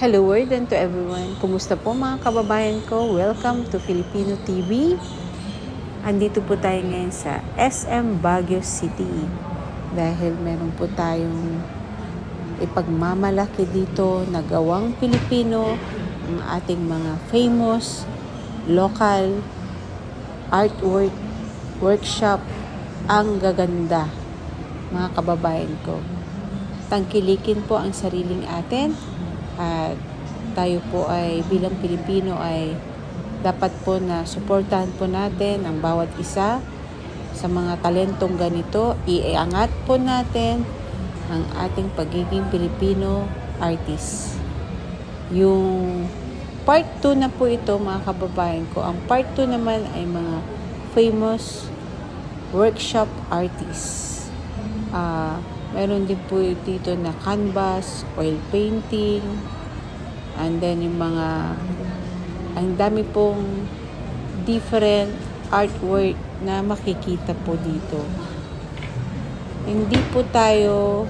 Hello world and to everyone. Kumusta po mga kababayan ko? Welcome to Filipino TV. Andito po tayo ngayon sa SM Baguio City. Dahil meron po tayong ipagmamalaki dito na gawang Pilipino, ang ating mga famous local artwork workshop. Ang gaganda mga kababayan ko. Tangkilikin po ang sariling atin. At tayo po ay bilang Pilipino ay dapat po na suportahan po natin ang bawat isa sa mga talentong ganito. Iangat po natin ang ating pagiging Pilipino artist. Yung part 2 na po ito mga kababayan ko. Ang part 2 naman ay mga famous workshop artists. Meron din po dito na canvas, oil painting, and then yung mga, ang dami pong different artwork na makikita po dito. Hindi po tayo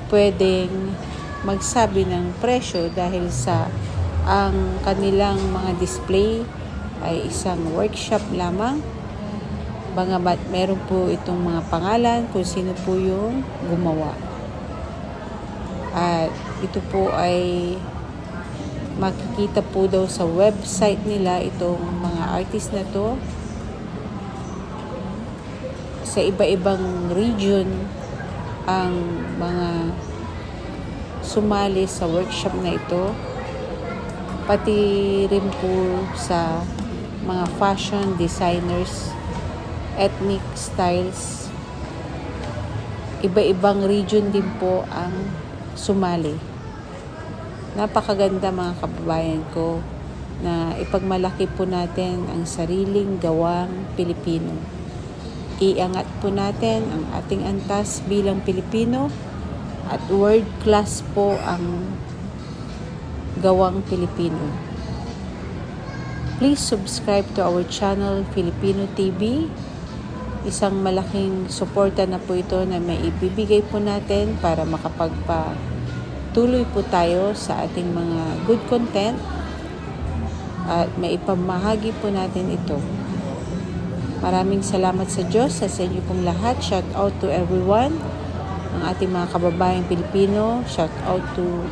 pwedeng magsabi ng presyo dahil sa ang kanilang mga display ay isang workshop lamang. Meron po itong mga pangalan kung sino po yung gumawa. At ito po ay makikita po daw sa website nila itong mga artist na to. Sa iba-ibang region ang mga sumali sa workshop na ito. Pati rin po sa mga fashion designers, ethnic styles, iba-ibang region din po ang sumali. Napakaganda mga kababayan ko na ipagmalaki po natin ang sariling gawang Pilipino. Iangat po natin ang ating antas bilang Pilipino at world class po ang gawang Pilipino. Please subscribe to our channel Filipino TV. Isang malaking suporta na po ito na may ibibigay po natin para makapagpatuloy po tayo sa ating mga good content at may ipamahagi po natin ito. Maraming salamat sa Diyos sa inyo pong lahat. Shout out to everyone. Ang ating mga kababayang Pilipino, shout out to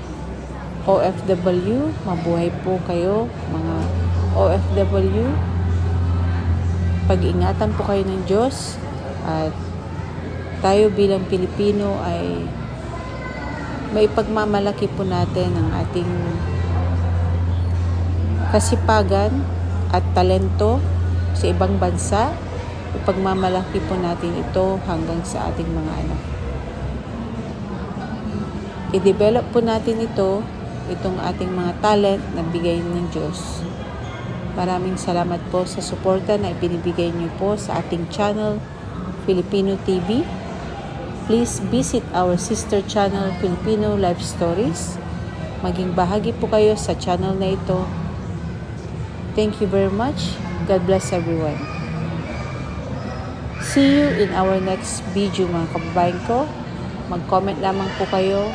OFW. Mabuhay po kayo mga OFW. Pag-ingatan po kayo ng Diyos at tayo bilang Pilipino ay maipagmamalaki po natin ang ating kasipagan at talento sa ibang bansa. Ipagmamalaki po natin ito hanggang sa ating mga anak. I-develop po natin itong ating mga talent na bigay ng Diyos. Maraming salamat po sa suporta na ibinibigay niyo po sa ating channel, Filipino TV. Please visit our sister channel, Filipino Life Stories. Maging bahagi po kayo sa channel na ito. Thank you very much. God bless everyone. See you in our next video mga kababayan ko. Mag-comment lamang po kayo,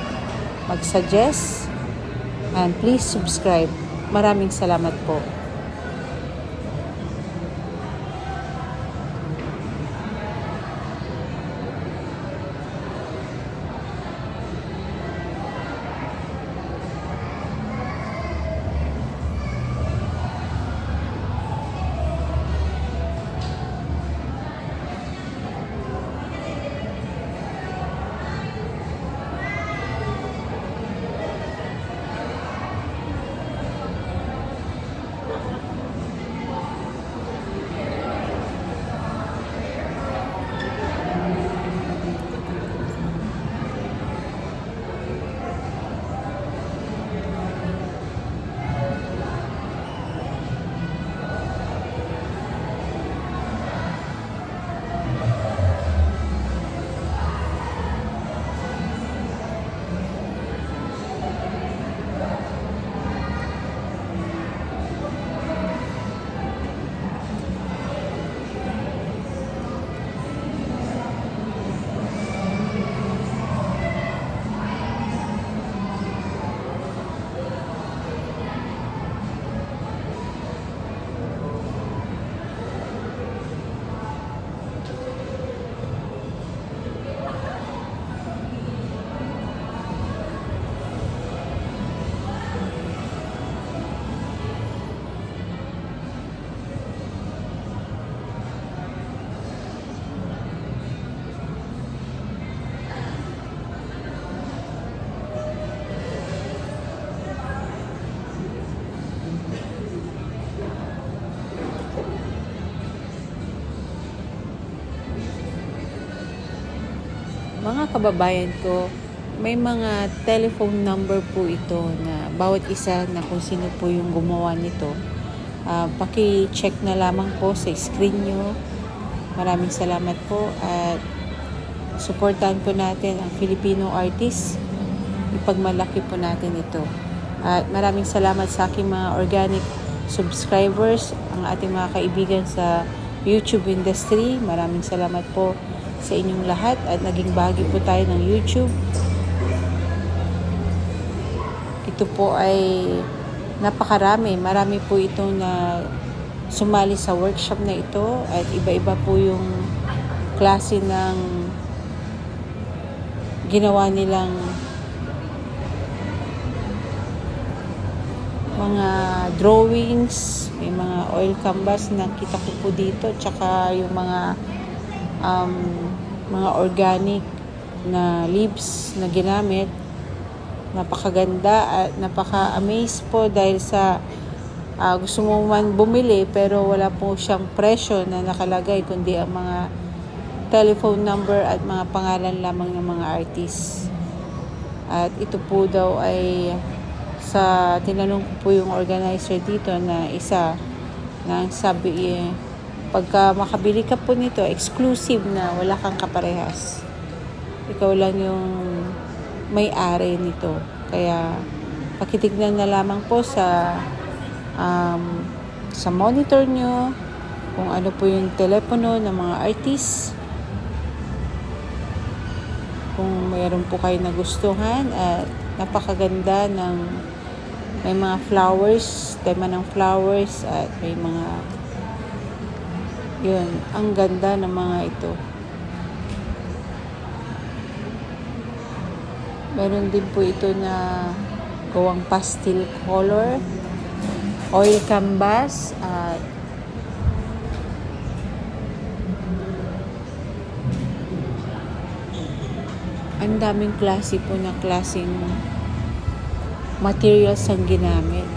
mag-suggest, and please subscribe. Maraming salamat po. Mga kababayan ko, may mga telephone number po ito na bawat isa na kung sino po yung gumawa nito. Paki-check na lamang po sa screen nyo. Maraming salamat po at supportan po natin ang Filipino artist. Ipagmalaki po natin ito. At maraming salamat sa aking mga organic subscribers, ang ating mga kaibigan sa YouTube industry. Maraming salamat po sa inyong lahat at naging bahagi po tayo ng YouTube. Ito po ay napakarami. Marami po ito na sumali sa workshop na ito at iba-iba po yung klase ng ginawa nilang mga drawings, may mga oil canvas na kita ko po dito, tsaka yung mga organic na leaves na ginamit. Napakaganda at napaka-amaze po dahil sa gusto mo man bumili pero wala po siyang presyo na nakalagay kundi ang mga telephone number at mga pangalan lamang ng mga artist. At ito po daw ay sa tinanong ko po yung organizer dito na isa na sabi pagka makabili ka po nito, exclusive na, wala kang kaparehas. Ikaw lang yung may-ari nito. Kaya pakitignan na lamang po sa monitor nyo kung ano po yung telepono ng mga artist. Kung mayroon po kayo nagustuhan at napakaganda ng may mga flowers, tema ng flowers at may mga yun, ang ganda ng mga ito. Meron din po ito na gawang pastel color, oil canvas at ang daming klase po na klaseng materials ang ginamit.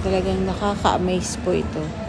Talagang nakaka-amaze po ito.